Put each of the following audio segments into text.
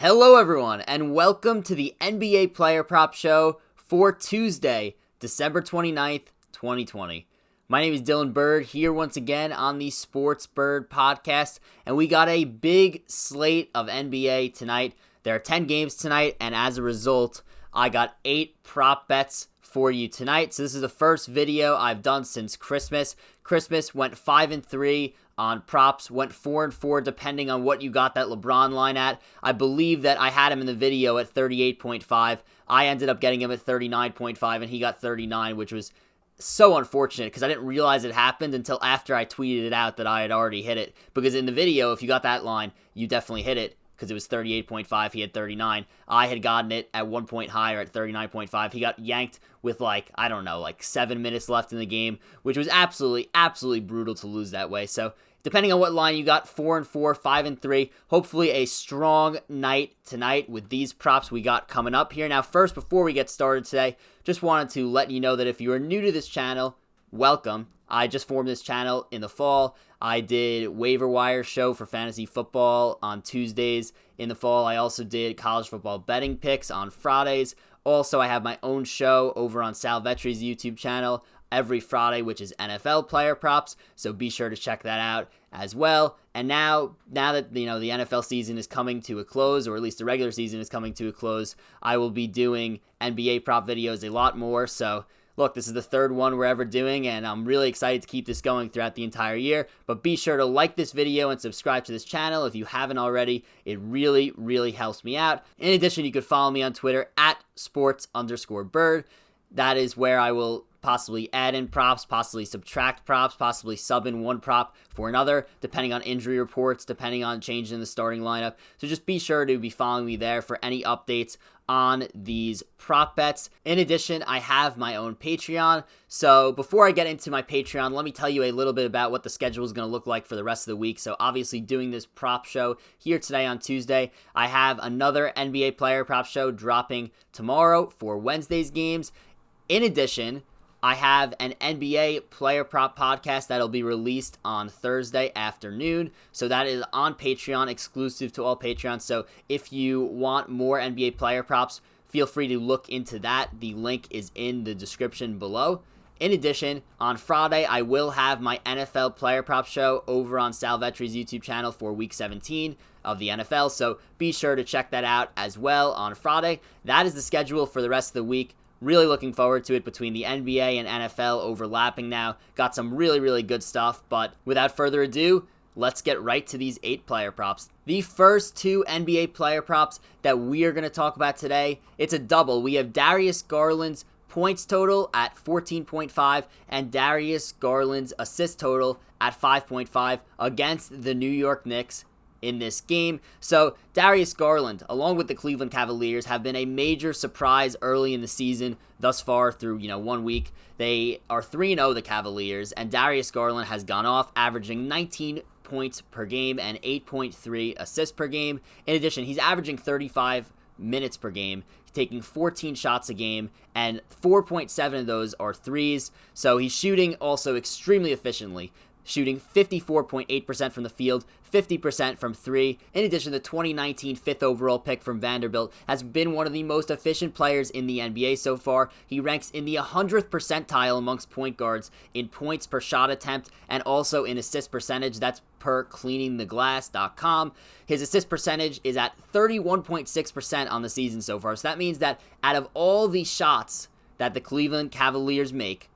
Hello everyone, and welcome to the NBA Player Prop Show for Tuesday, December 29th, 2020. My name is Dylan Burd, here once again on the Sports Burd podcast, and we got a big slate of NBA tonight. There are 10 games tonight, and as a result, I got 8 prop bets for you tonight. So this is the first video I've done since Christmas. Christmas went 5-3 on props, went 4-4 depending on what you got that LeBron line at. I believe that I had him in the video at 38.5. I ended up getting him at 39.5 and he got 39, which was so unfortunate because I didn't realize it happened until after I tweeted it out that I had already hit it. Because in the video, if you got that line, you definitely hit it because it was 38.5, he had 39. I had gotten it at 1 point higher at 39.5. He got yanked with 7 minutes left in the game, which was absolutely brutal to lose that way. So depending on what line you got, 4-4, 5-3, hopefully a strong night tonight with these props we got coming up here. Now first, before we get started today, just wanted to let you know that if you are new to this channel, welcome. I just formed this channel in the fall. I did waiver wire show for fantasy football on Tuesdays in the fall. I also did college football betting picks on Fridays. Also, I have my own show over on Sal Vetri's YouTube channel every Friday, which is NFL player props. So be sure to check that out as well. And now that the NFL season is coming to a close, or at least the regular season is coming to a close, I will be doing NBA prop videos a lot more. So look, this is the third one we're ever doing, and I'm really excited to keep this going throughout the entire year. But be sure to like this video and subscribe to this channel if you haven't already. It really helps me out. In addition, you could follow me on Twitter at sports_bird. That is where I will possibly add in props, possibly subtract props, possibly sub in one prop for another, depending on injury reports, depending on changes in the starting lineup. So just be sure to be following me there for any updates on these prop bets. In addition, I have my own Patreon. So before I get into my Patreon, let me tell you a little bit about what the schedule is going to look like for the rest of the week. So obviously doing this prop show here today on Tuesday, I have another NBA player prop show dropping tomorrow for Wednesday's games. In addition, I have an NBA player prop podcast that'll be released on Thursday afternoon. So that is on Patreon, exclusive to all Patreons. So if you want more NBA player props, feel free to look into that. The link is in the description below. In addition, on Friday, I will have my NFL player prop show over on Sal Vetri's YouTube channel for Week 17 of the NFL. So be sure to check that out as well on Friday. That is the schedule for the rest of the week. Really looking forward to it between the NBA and NFL overlapping now. Got some really good stuff, but without further ado, let's get right to these 8 player props. The first 2 NBA player props that we are going to talk about today, it's a double. We have Darius Garland's points total at 14.5 and Darius Garland's assist total at 5.5 against the New York Knicks in this game. So Darius Garland, along with the Cleveland Cavaliers, have been a major surprise early in the season thus far through 1 week. They are 3-0, the Cavaliers, and Darius Garland has gone off, averaging 19 points per game and 8.3 assists per game. In addition, he's averaging 35 minutes per game, taking 14 shots a game, and 4.7 of those are threes. So he's shooting also extremely efficiently, shooting 54.8% from the field, 50% from 3. In addition, the 2019 5th overall pick from Vanderbilt has been one of the most efficient players in the NBA so far. He ranks in the 100th percentile amongst point guards in points per shot attempt and also in assist percentage. That's per cleaningtheglass.com. His assist percentage is at 31.6% on the season so far. So that means that out of all the shots that the Cleveland Cavaliers make,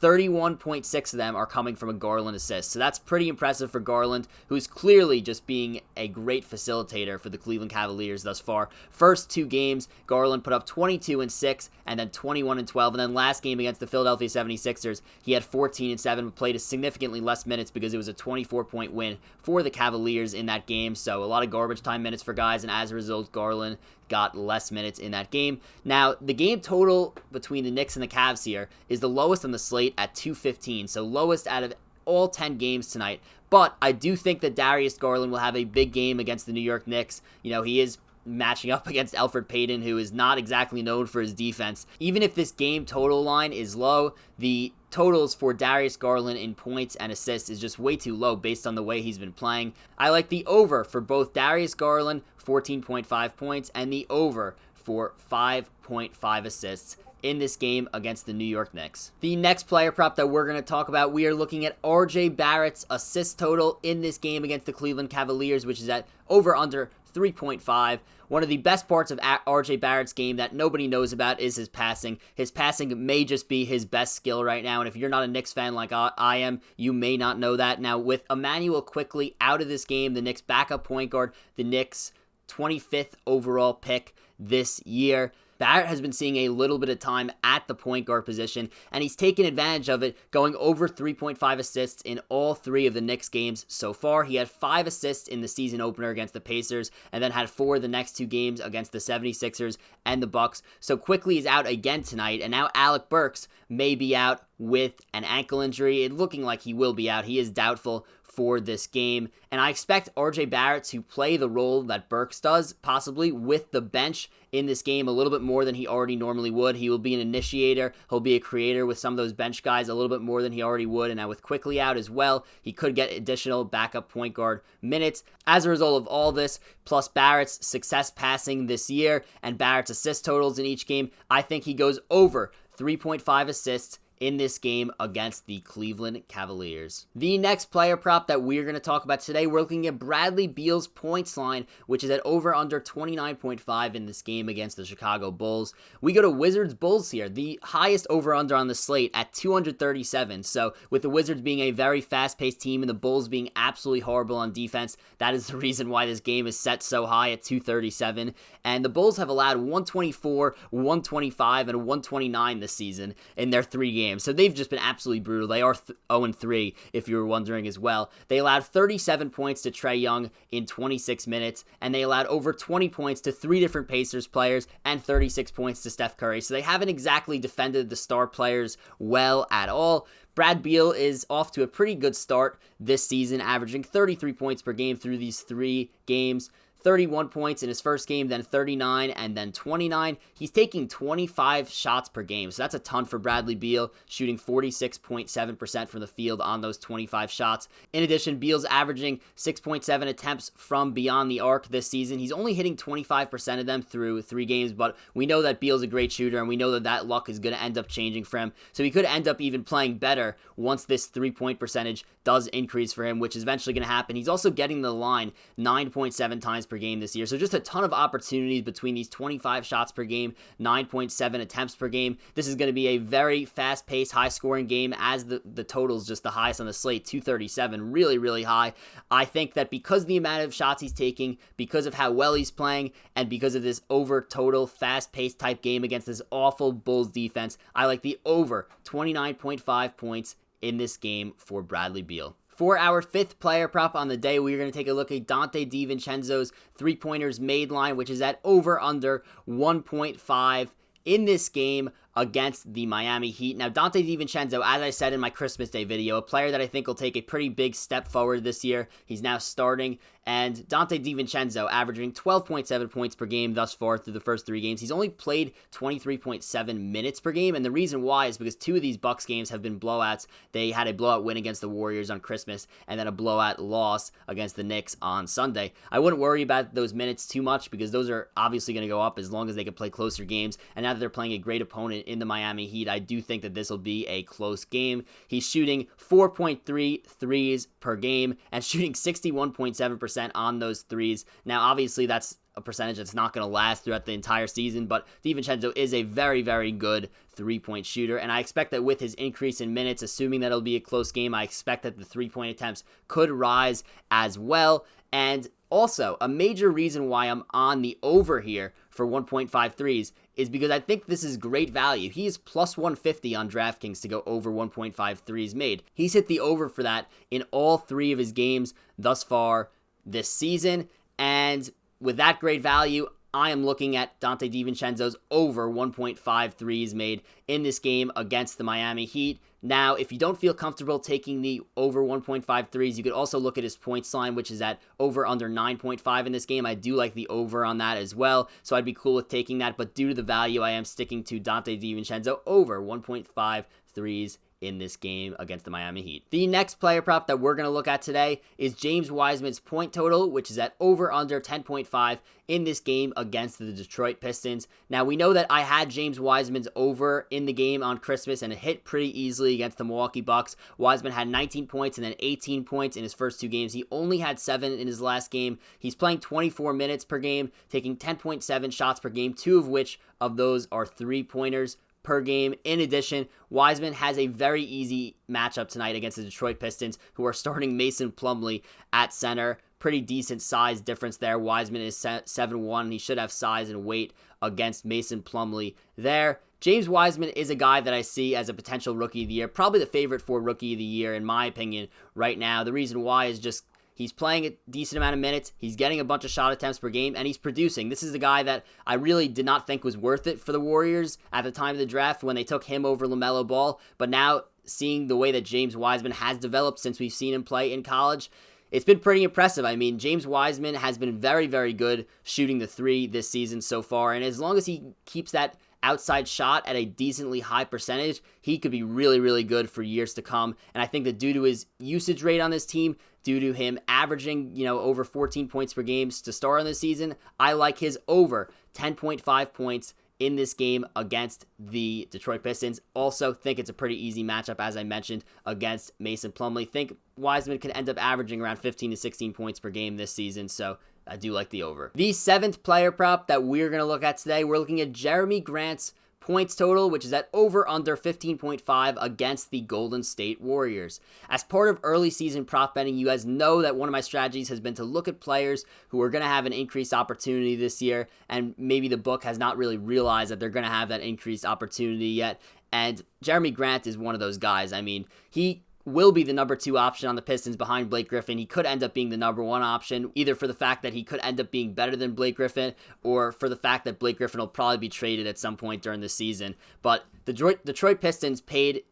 31.6 of them are coming from a Garland assist. So that's pretty impressive for Garland, who's clearly just being a great facilitator for the Cleveland Cavaliers thus far. First 2 games, Garland put up 22 and 6 and then 21 and 12. And then last game against the Philadelphia 76ers, he had 14 and 7, but played significantly less minutes because it was a 24-point win for the Cavaliers in that game. So a lot of garbage time minutes for guys, and as a result, Garland got less minutes in that game. Now, the game total between the Knicks and the Cavs here is the lowest on the slate at 215, so lowest out of all 10 games tonight. But I do think that Darius Garland will have a big game against the New York Knicks. He is matching up against Elfrid Payton, who is not exactly known for his defense. Even if this game total line is low, the totals for Darius Garland in points and assists is just way too low based on the way he's been playing. I like the over for both Darius Garland, 14.5 points, and the over for 5.5 assists in this game against the New York Knicks. The next player prop that we're going to talk about, we are looking at RJ Barrett's assist total in this game against the Cleveland Cavaliers, which is at over under 3.5. One of the best parts of RJ Barrett's game that nobody knows about is his passing. His passing may just be his best skill right now, and if you're not a Knicks fan like I am, you may not know that. Now, with Emmanuel quickly out of this game, the Knicks backup point guard, the Knicks 25th overall pick this year, Barrett has been seeing a little bit of time at the point guard position, and he's taken advantage of it, going over 3.5 assists in all 3 of the Knicks games so far. He had 5 assists in the season opener against the Pacers, and then had 4 the next 2 games against the 76ers and the Bucks. So quickly is out again tonight, and now Alec Burks may be out with an ankle injury. It's looking like he will be out. He is doubtful for this game, and I expect RJ Barrett to play the role that Burks does, possibly with the bench in this game a little bit more than he already normally would. He will be an initiator, he'll be a creator with some of those bench guys a little bit more than he already would, and now with quickly out as well, he could get additional backup point guard minutes. As a result of all this, plus Barrett's success passing this year and Barrett's assist totals in each game, I think he goes over 3.5 assists in this game against the Cleveland Cavaliers. The next player prop that we're going to talk about today, we're looking at Bradley Beal's points line, which is at over under 29.5 in this game against the Chicago Bulls. We go to Wizards Bulls here, the highest over under on the slate at 237. So with the Wizards being a very fast-paced team and the Bulls being absolutely horrible on defense, that is the reason why this game is set so high at 237. And the Bulls have allowed 124, 125, and 129 this season in their 3 games. So they've just been absolutely brutal. They are 0-3, if you were wondering as well. They allowed 37 points to Trae Young in 26 minutes, and they allowed over 20 points to 3 different Pacers players and 36 points to Steph Curry. So they haven't exactly defended the star players well at all. Brad Beal is off to a pretty good start this season, averaging 33 points per game through these 3 games. 31 points in his first game, then 39, and then 29. He's taking 25 shots per game, so that's a ton for Bradley Beal, shooting 46.7% from the field on those 25 shots. In addition, Beal's averaging 6.7 attempts from beyond the arc this season. He's only hitting 25% of them through 3 games, but we know that Beal's a great shooter, and we know that that luck is going to end up changing for him, so he could end up even playing better once this 3-point percentage does increase for him, which is eventually going to happen. He's also getting the line 9.7 times per game this year, so just a ton of opportunities between these 25 shots per game, 9.7 attempts per game. This is going to be a very fast-paced, high-scoring game, as the total's just the highest on the slate, 237, really, really high. I think that because of the amount of shots he's taking, because of how well he's playing, and because of this over-total, fast-paced type game against this awful Bulls defense, I like the over 29.5 points in this game for Bradley Beal. For our 5th player prop on the day, we're going to take a look at Dante Divincenzo's 3-pointers made line, which is at over under 1.5 in this game against the Miami Heat. Now, Dante Divincenzo, as I said in my Christmas Day video, a player that I think will take a pretty big step forward this year. He's now starting, and Dante Divincenzo averaging 12.7 points per game thus far through the first 3 games. He's only played 23.7 minutes per game, and the reason why is because 2 of these Bucks games have been blowouts. They had a blowout win against the Warriors on Christmas, and then a blowout loss against the Knicks on Sunday. I wouldn't worry about those minutes too much, because those are obviously going to go up as long as they can play closer games, and now that they're playing a great opponent in the Miami Heat, I do think that this will be a close game. He's shooting 4.3 threes per game and shooting 61.7% on those threes. Now, obviously, that's a percentage that's not going to last throughout the entire season, but Divincenzo is a very, very good 3-point shooter, and I expect that with his increase in minutes, assuming that it'll be a close game, I expect that the 3-point attempts could rise as well. And also, a major reason why I'm on the over here for 1.5 threes is because I think this is great value. He is plus 150 on DraftKings to go over 1.5 threes made. He's hit the over for that in all 3 of his games thus far this season, and with that great value, I am looking at Dante Divincenzo's over 1.5 threes made in this game against the Miami Heat. Now, if you don't feel comfortable taking the over 1.5 threes, you could also look at his points line, which is at over under 9.5 in this game. I do like the over on that as well, so I'd be cool with taking that. But due to the value, I am sticking to Dante Divincenzo over 1.5 threes in this game against the Miami Heat. The next player prop that we're going to look at today is James Wiseman's point total, which is at over under 10.5 in this game against the Detroit Pistons. Now, we know that I had James Wiseman's over in the game on Christmas, and it hit pretty easily against the Milwaukee Bucks. Wiseman had 19 points and then 18 points in his first two games. He only had 7 in his last game. He's playing 24 minutes per game, taking 10.7 shots per game, 2 of which of those are three-pointers per game. In addition, Wiseman has a very easy matchup tonight against the Detroit Pistons, who are starting Mason Plumlee at center. Pretty decent size difference there. Wiseman is 7'1". He should have size and weight against Mason Plumlee there. James Wiseman is a guy that I see as a potential Rookie of the Year, probably the favorite for Rookie of the Year in my opinion right now. The reason why is just he's playing a decent amount of minutes, he's getting a bunch of shot attempts per game, and he's producing. This is the guy that I really did not think was worth it for the Warriors at the time of the draft when they took him over LaMelo Ball, but now seeing the way that James Wiseman has developed since we've seen him play in college, it's been pretty impressive. I mean, James Wiseman has been very, very good shooting the three this season so far, and as long as he keeps that outside shot at a decently high percentage, he could be really, really good for years to come. And I think that due to his usage rate on this team, due to him averaging, over 14 points per game to start on this season, I like his over 10.5 points in this game against the Detroit Pistons. Also think it's a pretty easy matchup, as I mentioned, against Mason Plumlee. Think Wiseman can end up averaging around 15 to 16 points per game this season, so I do like the over. The seventh player prop that we're going to look at today, we're looking at Jeremy Grant's points total, which is at over under 15.5 against the Golden State Warriors. As part of early season prop betting, you guys know that one of my strategies has been to look at players who are going to have an increased opportunity this year, and maybe the book has not really realized that they're going to have that increased opportunity yet. And Jeremy Grant is one of those guys. I mean, he will be the number 2 option on the Pistons behind Blake Griffin. He could end up being the number 1 option, either for the fact that he could end up being better than Blake Griffin, or for the fact that Blake Griffin will probably be traded at some point during the season. But the Detroit Pistons paid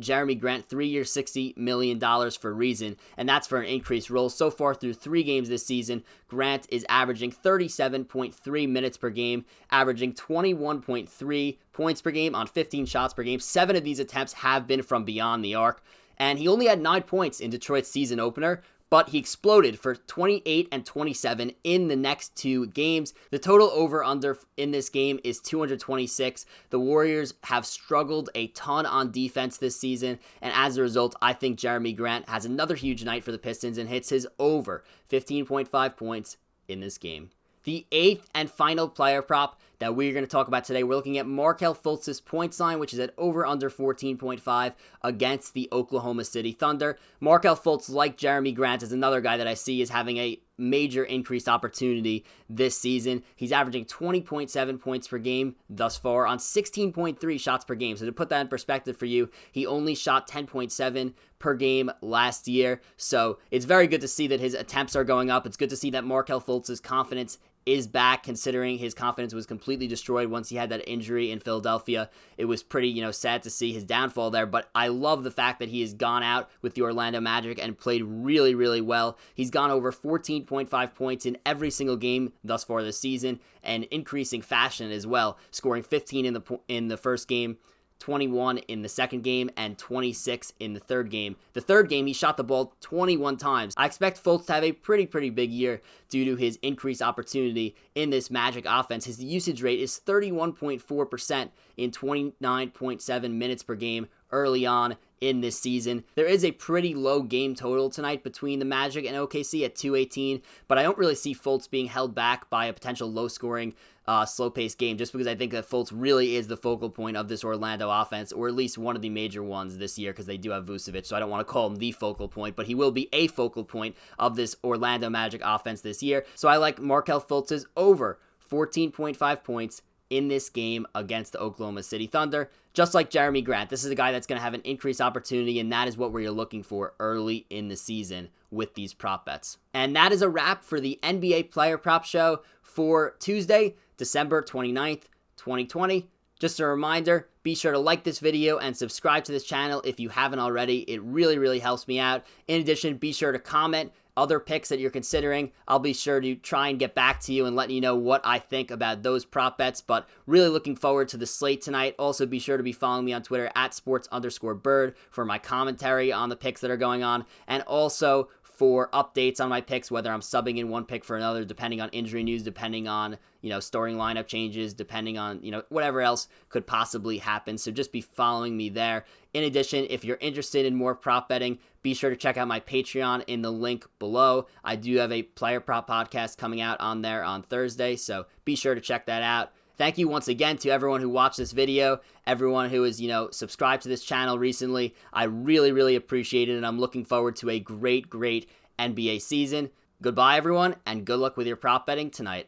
Jeremy Grant 3 years, $60 million for a reason, and that's for an increased role. So far through 3 games this season, Grant is averaging 37.3 minutes per game, averaging 21.3 points per game on 15 shots per game. 7 of these attempts have been from beyond the arc, and he only had 9 points in Detroit's season opener, but he exploded for 28 and 27 in the next 2 games. The total over-under in this game is 226. The Warriors have struggled a ton on defense this season, and as a result, I think Jeremy Grant has another huge night for the Pistons and hits his over 15.5 points in this game. The 8th and final player prop that we're going to talk about today, we're looking at Markelle Fultz's points line, which is at over under 14.5 against the Oklahoma City Thunder. Markelle Fultz, like Jeremy Grant, is another guy that I see is having a major increased opportunity this season. He's averaging 20.7 points per game thus far on 16.3 shots per game. So to put that in perspective for you, he only shot 10.7 per game last year. So it's very good to see that his attempts are going up. It's good to see that Markelle Fultz's confidence is back, considering his confidence was completely destroyed once he had that injury in Philadelphia. It was pretty, sad to see his downfall there, but I love the fact that he has gone out with the Orlando Magic and played really, really well. He's gone over 14.5 points in every single game thus far this season, and increasing fashion as well, scoring 15 in the first game, 21 in the second game, and 26 in the third game. The third game, he shot the ball 21 times. I expect Fultz to have a pretty big year due to his increased opportunity in this Magic offense. His usage rate is 31.4% in 29.7 minutes per game early on in this season. There is a pretty low game total tonight between the Magic and OKC at 218, but I don't really see Fultz being held back by a potential low-scoring, slow-paced game, just because I think that Fultz really is the focal point of this Orlando offense, or at least one of the major ones this year, because they do have Vucevic, so I don't want to call him the focal point, but he will be a focal point of this Orlando Magic offense this year. So I like Markelle Fultz's over 14.5 points in this game against the Oklahoma City Thunder. Just like Jeremy Grant, this is a guy that's going to have an increased opportunity, and that is what we're looking for early in the season with these prop bets. And that is a wrap for the NBA Player Prop Show for Tuesday, December 29th, 2020. Just a reminder, be sure to like this video and subscribe to this channel if you haven't already. It really helps me out. In addition, be sure to comment other picks that you're considering, I'll be sure to try and get back to you and let you know what I think about those prop bets. But really looking forward to the slate tonight. Also, be sure to be following me on Twitter at sports_bird for my commentary on the picks that are going on, and also for updates on my picks, whether I'm subbing in one pick for another, depending on injury news, depending on, starting lineup changes, depending on, whatever else could possibly happen. So just be following me there. In addition, if you're interested in more prop betting, be sure to check out my Patreon in the link below. I do have a player prop podcast coming out on there on Thursday, so be sure to check that out. Thank you once again to everyone who watched this video, everyone who has, subscribed to this channel recently. I really, really appreciate it, and I'm looking forward to a great, great NBA season. Goodbye, everyone, and good luck with your prop betting tonight.